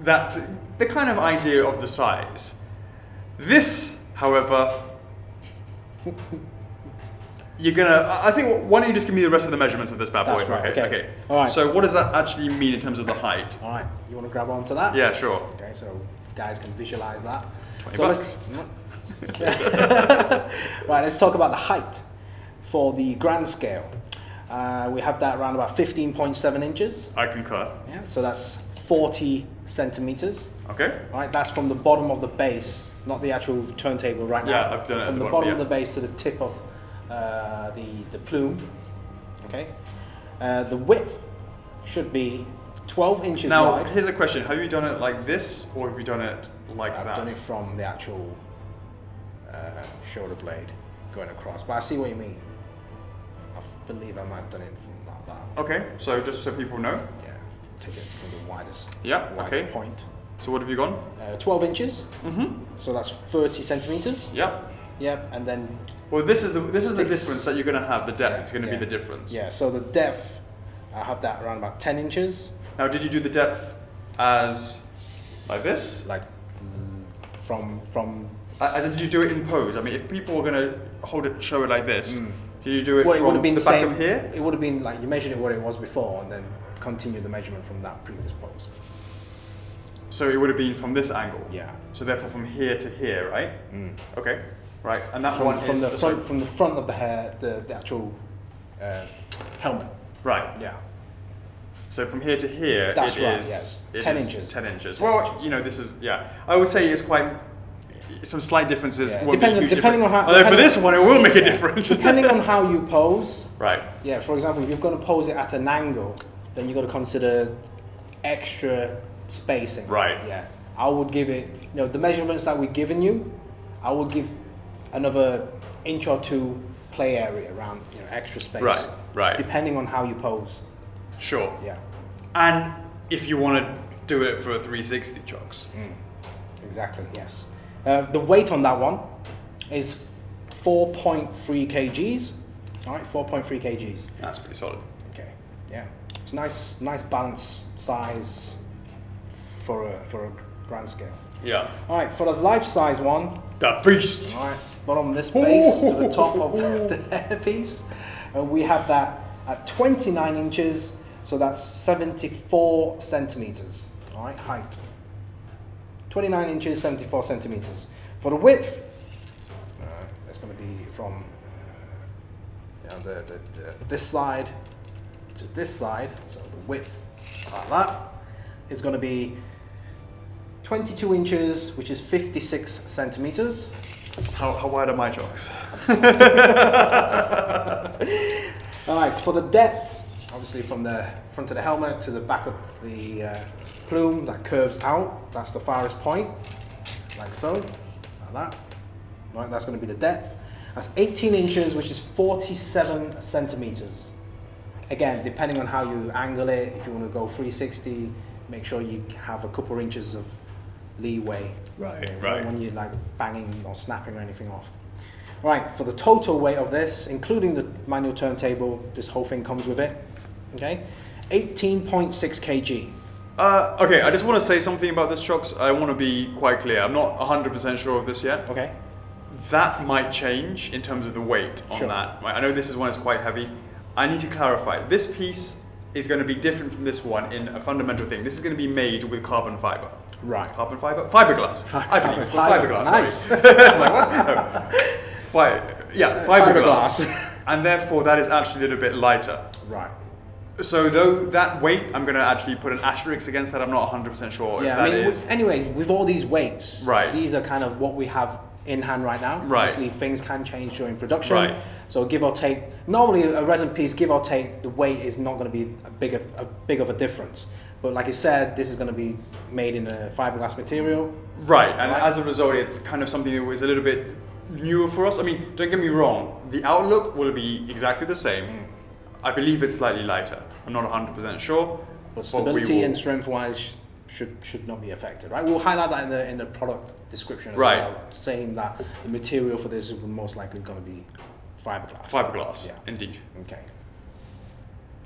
that's the kind of idea of the size. This, however, I think, why don't you just give me the rest of the measurements of this bad boy? That's right, okay. All right. So what does that actually mean in terms of the height? All right, you want to grab onto that? Yeah, sure. Okay, so guys can visualize that. $20. Right, let's talk about the height for the grand scale. We have that around about 15.7 inches. I concur. Yeah, so that's 40 centimeters. Okay. All right, that's from the bottom of the base, not the actual turntable right now. Yeah, I've done it. From the bottom of the base to the tip of the plume. Okay. The width should be 12 inches wide. Now, here's a question. Have you done it like this, or have you done it like that? I've done it from the actual shoulder blade going across, but I see what you mean. I believe I might have done it from like that. Okay, so just so people know. Yeah, take it from the widest point. So what have you gone? 12 inches. So that's 30 centimeters. Yep. Yep, and then... Well, this is the difference that you're going to have. The depth is going to be the difference. Yeah, so the depth, I have that around about 10 inches. Now, did you do the depth as like this? Like from... As in, did you do it in pose? I mean, if people were going to show it like this, did you do it well, it would from have been the back of here? It would have been like, you measured it what it was before and then continue the measurement from that previous pose. So it would have been from this angle. Yeah. So therefore from here to here, right? Okay. Right. And that From one from the front of the hair, the actual helmet. Right. Yeah. So from here to here, That's it right, is yes. it 10 is inches. 10 inches. 10 Well, inches. you know, this is I would say it's quite some slight differences. Yeah. Won't be Depending huge on how. although for this one, it will make a difference. Depending on how you pose. Right. Yeah. For example, if you're going to pose it at an angle, then you've got to consider extra spacing. Right. Yeah. I would give it. You know, the measurements that we've given you, I would give another inch or two play area around. You know, extra space. Right. Right. Depending on how you pose. Sure. Yeah. And if you want to do it for a 360 chocks. Exactly, yes. The weight on that one is 4.3 kgs. All right, 4.3 kgs. That's pretty solid. Okay, yeah. It's nice balance size for a grand scale. Yeah. All right, for the life size one, The beast. all right, bottom of this base to the top of the hairpiece, we have that at 29 inches, so that's 74 centimeters. All right, height. 29 inches, 74 centimeters. For the width, it's going to be from this side to this side. So the width like that is going to be 22 inches, which is 56 centimeters. How wide are my chocks? All right, for the depth, obviously from the front of the helmet to the back of the plume that curves out, that's the farthest point, like so, like that. Right, that's going to be the depth. That's 18 inches, which is 47 centimeters. Again, depending on how you angle it, if you want to go 360, make sure you have a couple inches of leeway. Right, When you're like banging or snapping or anything off. Right, for the total weight of this, including the manual turntable, this whole thing comes with it. Okay, 18.6 kg. Okay, I just want to say something about this chocks. I want to be quite clear. I'm not 100% sure of this yet. Okay. That might change in terms of the weight on Sure. that. Right? I know this is one that's quite heavy. I need to clarify. This piece is going to be different from this one in a fundamental thing. This is going to be made with carbon fiber. Right. Carbon fiber? Fiberglass. I believe it's called Fiber. fiberglass. Nice. Sorry. I was like, what? No. Fiberglass. And therefore that is actually a little bit lighter. Right. So though that weight, I'm going to actually put an asterisk against that. I'm not 100% sure if that is. Anyway, with all these weights, Right. these are kind of what we have in hand right now. Right. Obviously, things can change during production. Right. So give or take, normally a resin piece, give or take, the weight is not going to be a big of a difference. But like I said, this is going to be made in a fiberglass material. Right, and Right. as a result, it's kind of something that was a little bit newer for us. I mean, don't get me wrong, the outlook will be exactly the same. I believe it's slightly lighter. I'm not 100% sure. But stability and strength-wise should not be affected, right? We'll highlight that in the product description as Right. well, saying that the material for this is most likely going to be fiberglass. Fiberglass, Yeah. indeed. Okay.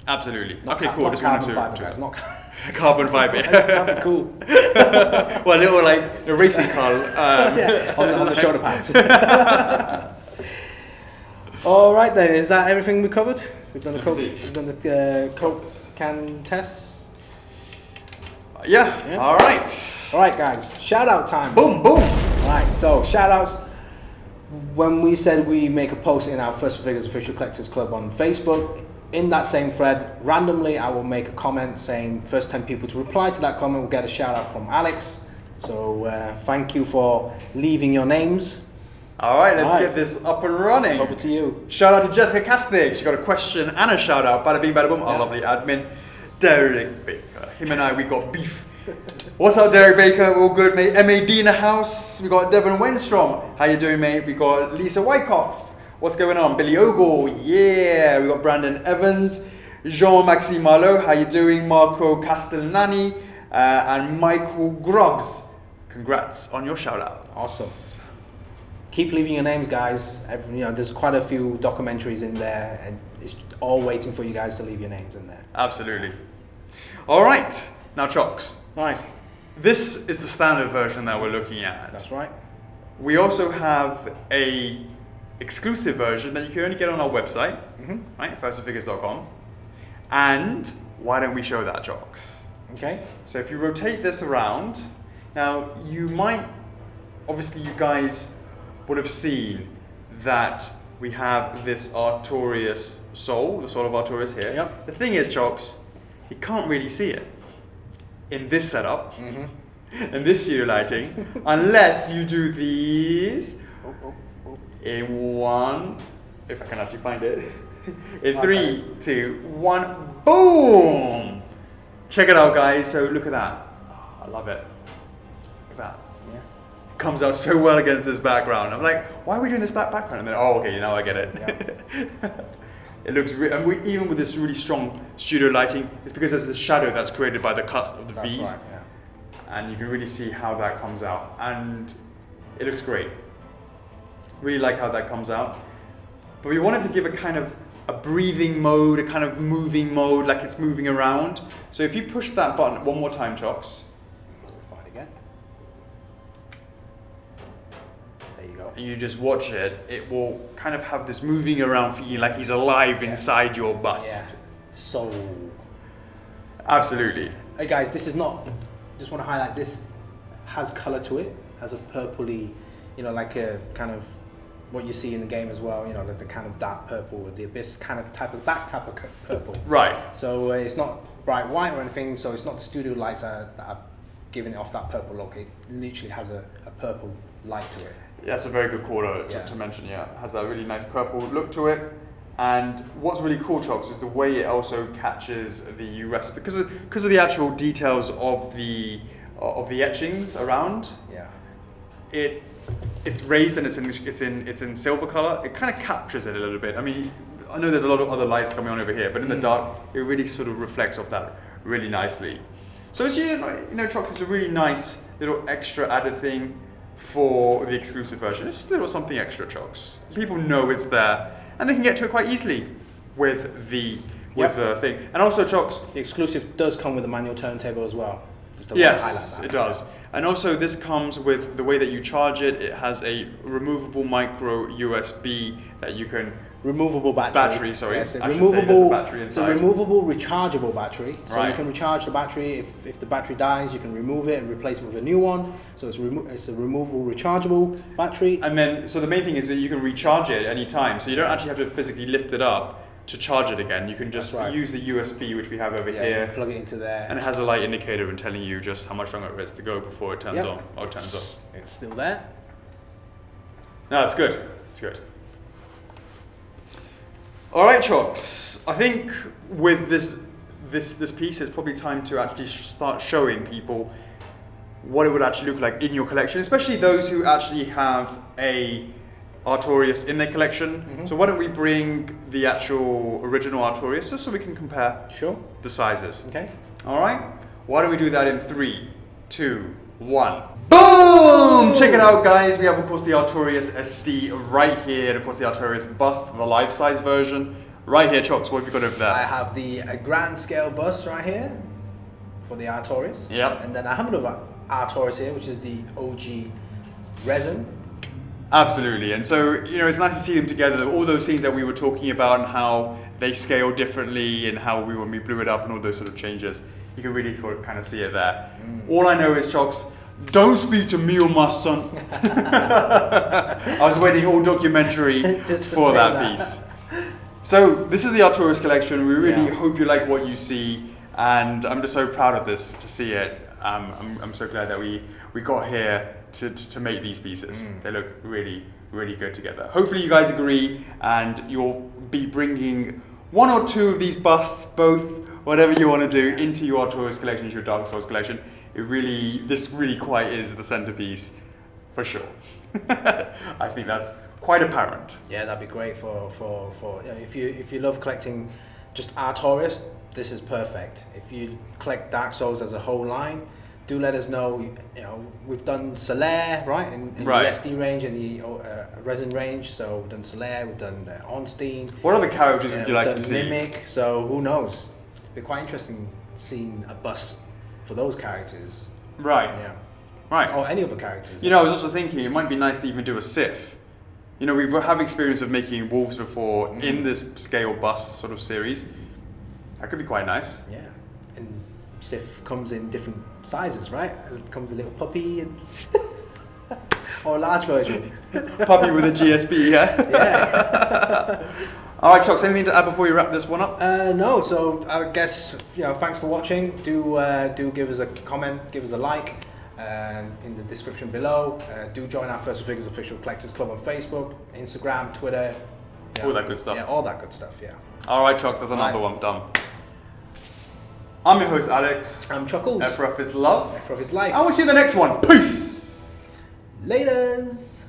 Absolutely. Not Okay, ca- cool. Not Just carbon wanted to fiberglass, not carbon fiber. that'd be cool. Well, a little like a racing car. Yeah, on the shoulder pads. All right then, is that everything we covered? We've done the Coke, we've done the Coke can tests. Yeah. All right. All right, guys. Shout out time. Boom, boom. All right. So shout outs. When we said we make a post in our First for Figures Official Collectors Club on Facebook, in that same thread, randomly I will make a comment saying first 10 people to reply to that comment will get a shout out from Alex. So thank you for leaving your names. All right, let's get this up and running. Over to you. Shout out to Jessica Castig. She got a question and a shout out. Bada bing, bada boom. Our lovely admin, Derek Baker. Him and I, we got beef. What's up, Derek Baker? We're all good, mate. MAD in the house. We got Devon Wenstrom. How you doing, mate? We got Lisa Wyckoff. What's going on? Billy Ogle. Yeah. We got Brandon Evans. Jean-Maxime Marlowe. How you doing? Marco Castellani. And Michael Grubbs. Congrats on your shout out. Awesome. Keep leaving your names, guys. There's quite a few documentaries in there, and it's all waiting for you guys to leave your names in there. Absolutely. All right. Now, Chocks. All right. This is the standard version that we're looking at. That's right. We also have a exclusive version that you can only get on our website, right? firstforfigures.com. And why don't we show that, Chocks? Okay. So if you rotate this around, Now, obviously you guys would have seen that we have this Artorias soul, the soul of Artorias here. Yep. The thing is, Chocks, you can't really see it in this setup, in this studio lighting, unless you do these in one, if I can actually find it, in 3, 2, 1, boom! Check it out, guys. So look at that. Oh, I love it. Look at that. Yeah. Comes out so well against this background. I'm like, why are we doing this black background? And then, oh, okay, now I get it. Yeah. It looks, even with this really strong studio lighting, it's because there's the shadow that's created by the cut of the V's. Right, yeah. And you can really see how that comes out. And it looks great. Really like how that comes out. But we wanted to give a kind of a breathing mode, a kind of moving mode, like it's moving around. So if you push that button one more time, Chocks. Find again. There you go. And you just watch it, it will kind of have this moving around feeling like he's alive inside your bust. Yeah. So. Absolutely. Hey guys, this is not, just want to highlight, this has color to it, has a purpley, like a kind of what you see in the game as well, like the kind of dark purple with the Abyss kind of type of purple. Right. So it's not bright white or anything, so it's not the studio lights that are giving it off that purple look. It literally has a purple light to it. Yeah, that's a very good call to mention, yeah. It has that really nice purple look to it. And what's really cool, Chocks, is the way it also catches the rest, because of the actual details of the etchings around. Yeah. It's raised and it's in silver color. It kind of captures it a little bit. I mean, I know there's a lot of other lights coming on over here, but in the dark, it really sort of reflects off that really nicely. So it's Chocks, it's a really nice little extra added thing for the exclusive version. It's just a little something extra, Chocks. People know it's there, and they can get to it quite easily with the thing. And also, Chocks, the exclusive does come with a manual turntable as well. Yes, it does. And also this comes with the way that you charge it. It has a removable micro USB that you can... Removable battery. Sorry. Yes, I should say there's a battery inside. It's a removable rechargeable battery. So right. You can recharge the battery. If the battery dies, you can remove it and replace it with a new one. So it's a removable rechargeable battery. And then, so the main thing is that you can recharge it at any time. So you don't actually have to physically lift it up to charge it again. You can just use the USB, which we have over here. Plug it into there. And it has a light indicator and telling you just how much longer it is to go before it turns on or turns off. It's still there. No, it's good. It's good. All right, Chocks. I think with this piece, it's probably time to actually start showing people what it would actually look like in your collection, especially those who actually have a Artorias in their collection. Mm-hmm. So why don't we bring the actual original Artorias just so we can compare the sizes. Okay. All right. Why don't we do that in 3, 2, 1. Boom! Check it out, guys. We have, of course, the Artorias SD right here, and of course the Artorias bust, the life-size version. Right here, Chocks, what have you got over there? I have the grand scale bust right here for the Artorias. Yep. And then I have another Artorias here, which is the OG resin. Absolutely, and so it's nice to see them together. All those things that we were talking about and how they scale differently, and how when we blew it up and all those sort of changes, you can really kind of see it there. All I know is, Chocks, don't speak to me or my son. I was waiting all documentary for that piece. So this is the Artorias collection. We really hope you like what you see, and I'm just so proud of this to see it. I'm so glad that we got here to make these pieces. They look really, really good together. Hopefully you guys agree, and you'll be bringing 1 or 2 of these busts, both, whatever you want to do, into your Artorias collection, into your Dark Souls collection. This really quite is the centerpiece, for sure. I think that's quite apparent. Yeah, that'd be great for if you love collecting just Artorias, this is perfect. If you collect Dark Souls as a whole line, do let us know. We've done Solaire, right, in the SD range and the resin range. So we've done Solaire, we've done Ornstein. What other characters would you like to see? Mimic. So who knows? It'd be quite interesting seeing a bust for those characters. Right. Yeah. Right. Or any other characters. I was also thinking it might be nice to even do a Sith. We have experience of making wolves before in this scale bust sort of series. That could be quite nice. Yeah. And Sif comes in different sizes, right? It comes a little puppy and or a large version. Puppy with a GSP, yeah? Yeah. All right, Chucks, anything to add before you wrap this one up? No, so I guess, thanks for watching. Do give us a comment, give us a like in the description below. Do join our First Figures Official Collectors Club on Facebook, Instagram, Twitter. All that good stuff. Yeah, all that good stuff, yeah. All right, Chucks, that's another one done. I'm your host, Alex. I'm Chuckles. F4F is love. F4F is life. I will see you in the next one. Peace! Laters!